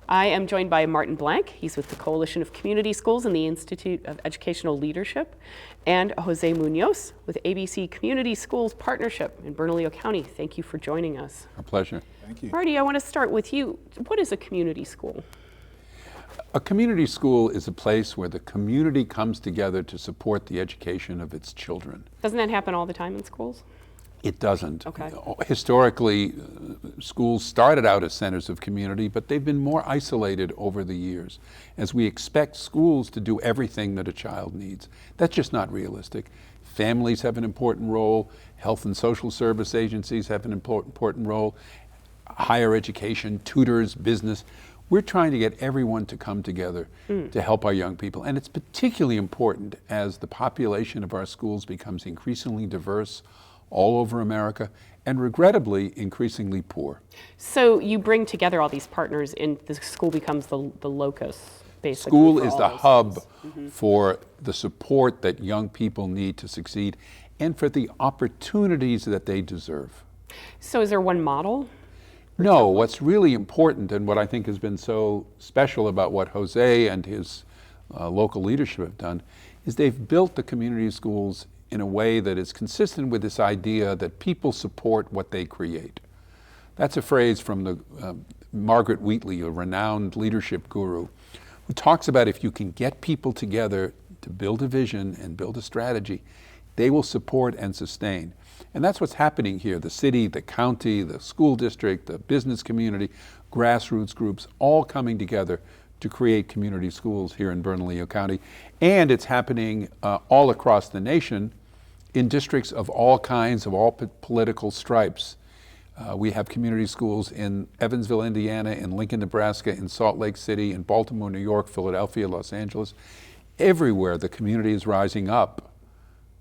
I am joined by Martin Blank. He's with the Coalition of Community Schools and the Institute of Educational Leadership, and Jose Munoz with ABC Community Schools Partnership in Bernalillo County. Thank you for joining us. A pleasure. Thank you. Marty, I want to start with you. What is a community school? A community school is a place where the community comes together to support the education of its children. Doesn't that happen all the time in schools? It doesn't. Okay. Historically, schools started out as centers of community, but they've been more isolated over the years, as we expect schools to do everything that a child needs. That's just not realistic. Families have an important role, health and social service agencies have an important role, higher education, tutors, business. We're trying to get everyone to come together to help our young people. And it's particularly important as the population of our schools becomes increasingly diverse all over America, and regrettably increasingly poor. So you bring together all these partners and the school becomes the locus, basically. School for is all the those hub things. for the support that young people need to succeed and for the opportunities that they deserve. So is there one model? No, what's really important and what I think has been so special about what Jose and his local leadership have done is they've built the community schools in a way that is consistent with this idea that people support what they create. That's a phrase from the Margaret Wheatley, a renowned leadership guru, who talks about if you can get people together to build a vision and build a strategy, they will support and sustain. And that's what's happening here. The city, the county, the school district, the business community, grassroots groups, all coming together to create community schools here in Bernalillo County. And it's happening all across the nation in districts of all kinds, of all political stripes. We have community schools in Evansville, Indiana, in Lincoln, Nebraska, in Salt Lake City, in Baltimore, New York, Philadelphia, Los Angeles. Everywhere the community is rising up.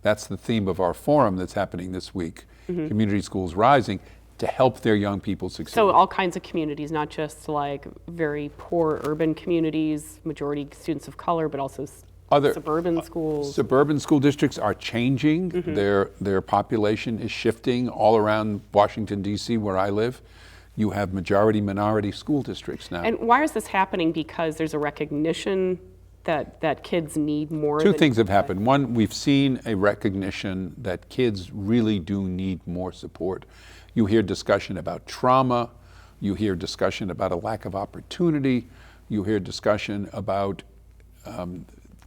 That's the theme of our forum that's happening this week. Community schools rising to help their young people succeed. So all kinds of communities, not just like very poor urban communities, majority students of color, but also suburban schools. Suburban school districts are changing. Their population is shifting all around Washington, D.C., where I live. You have majority-minority school districts now. And why is this happening? Because there's a recognition that kids need more. Two things have happened. One, we've seen a recognition that kids really do need more support. You hear discussion about trauma. You hear discussion about a lack of opportunity. You hear discussion about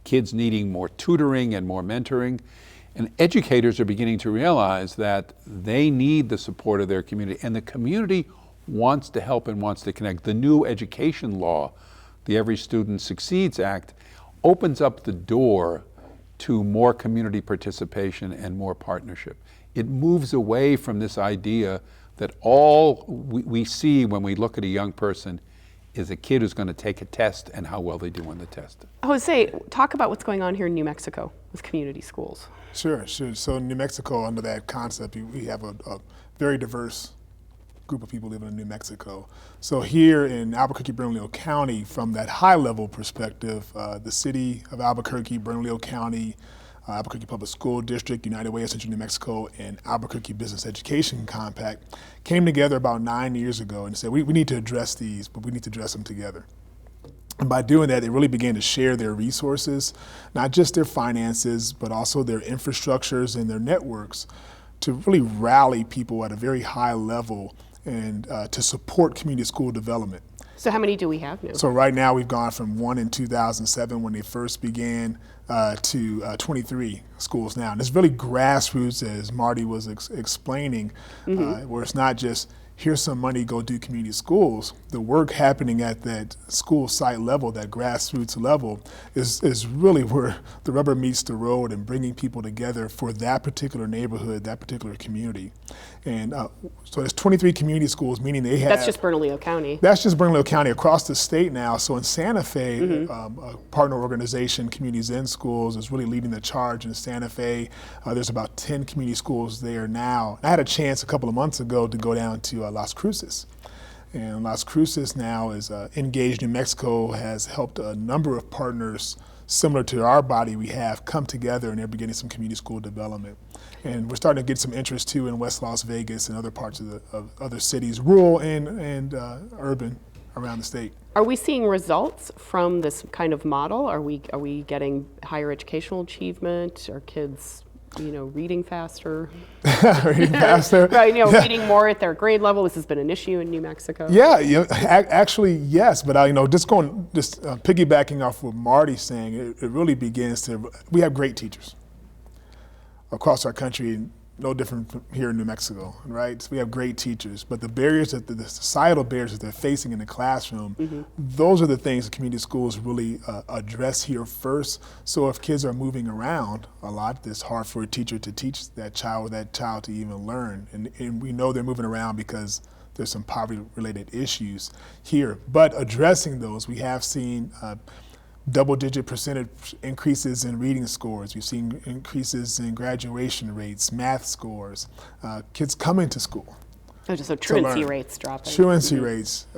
kids needing more tutoring and more mentoring. And educators are beginning to realize that they need the support of their community, and the community wants to help and wants to connect. The new education law, the Every Student Succeeds Act, opens up the door to more community participation and more partnership. It moves away from this idea that all we see when we look at a young person is a kid who's going to take a test and how well they do on the test. Jose, talk about what's going on here in New Mexico with community schools. Sure. So in New Mexico, under that concept, we have a very diverse group of people living in New Mexico. So here in Albuquerque, Bernalillo County, from that high level perspective, the city of Albuquerque, Bernalillo County, Albuquerque Public School District, United Way of Central New Mexico, and Albuquerque Business Education Compact came together about 9 years ago and said, we need to address these, but we need to address them together. And by doing that, they really began to share their resources, not just their finances, but also their infrastructures and their networks to really rally people at a very high level and to support community school development. So how many do we have now? So right now we've gone from 1 in 2007 when they first began to 23 schools now. And it's really grassroots, as Marty was explaining, where it's not just here's some money, go do community schools. The work happening at that school site level, that grassroots level, is really where the rubber meets the road and bringing people together for that particular neighborhood, that particular community. And so there's 23 community schools, meaning they have— That's just Bernalillo County. That's just Bernalillo County across the state now. So in Santa Fe, a partner organization, Communities in Schools, is really leading the charge in Santa Fe. There's about 10 community schools there now. I had a chance a couple of months ago to go down to Las Cruces. And Las Cruces now is Engaged New Mexico, has helped a number of partners similar to our body we have come together, and they're beginning some community school development. And we're starting to get some interest too in West Las Vegas and other parts of other cities, rural and urban. around the state. Are we seeing results from this kind of model? Are we getting higher educational achievement? Are kids, reading faster? Reading faster. Right, reading more at their grade level. This has been an issue in New Mexico. Yeah, actually, yes. But just piggybacking off what Marty's saying, it really begins to. We have great teachers across our country, no different from here in New Mexico, right? So we have great teachers, but the barriers the societal barriers that they're facing in the classroom, those are the things the community schools really address here first. So if kids are moving around a lot, it's hard for a teacher to teach that child to even learn. And we know they're moving around because there's some poverty-related issues here. But addressing those, we have seen double-digit percentage increases in reading scores. We've seen increases in graduation rates, math scores, kids coming to school. Oh, so truancy rates dropping. Truancy rates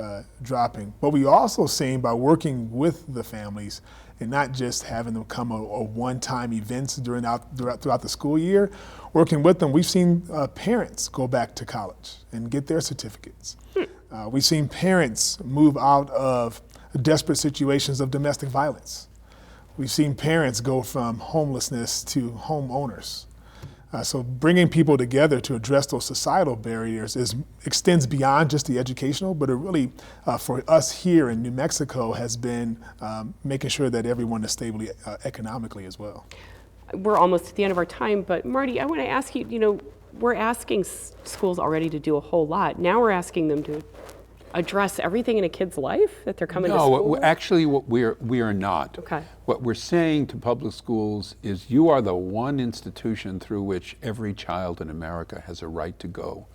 dropping. But we also seen by working with the families and not just having them come a one-time events throughout the school year, working with them, we've seen parents go back to college and get their certificates. We've seen parents move out of desperate situations of domestic violence. We've seen parents go from homelessness to homeowners. So bringing people together to address those societal barriers extends beyond just the educational, but it really, for us here in New Mexico, has been making sure that everyone is stable economically as well. We're almost at the end of our time, but Marty, I want to ask you, we're asking schools already to do a whole lot. Now we're asking them to address everything in a kid's life that they're coming to school? No, actually we are not. Okay. What we're saying to public schools is you are the one institution through which every child in America has a right to go.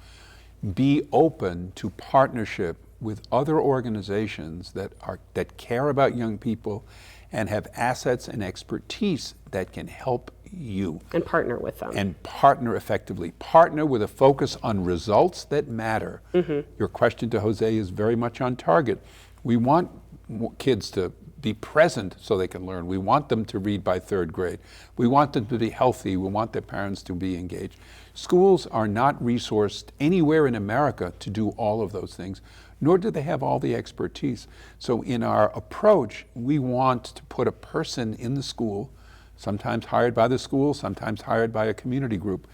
Be open to partnership with other organizations that care about young people and have assets and expertise that can help you. And partner with them. And partner effectively. Partner with a focus on results that matter. Your question to Jose is very much on target. We want kids to be present so they can learn. We want them to read by third grade. We want them to be healthy. We want their parents to be engaged. Schools are not resourced anywhere in America to do all of those things, nor do they have all the expertise. So in our approach, we want to put a person in the school, sometimes hired by the school, sometimes hired by a community group,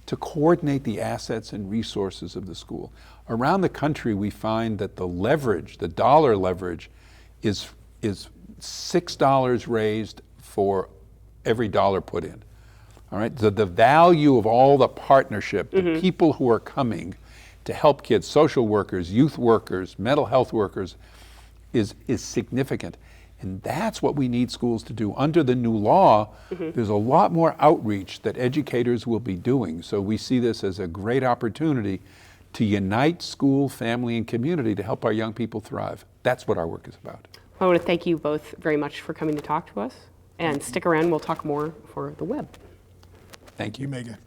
to coordinate the assets and resources of the school. Around the country, we find that the leverage, the dollar leverage, is $6 raised for every dollar put in. All right, so the value of all the partnership, the people who are coming to help kids, social workers, youth workers, mental health workers, is significant. And that's what we need schools to do. Under the new law, there's a lot more outreach that educators will be doing. So we see this as a great opportunity to unite school, family, and community to help our young people thrive. That's what our work is about. I want to thank you both very much for coming to talk to us. And stick around, we'll talk more for the web. Thank you, Megan.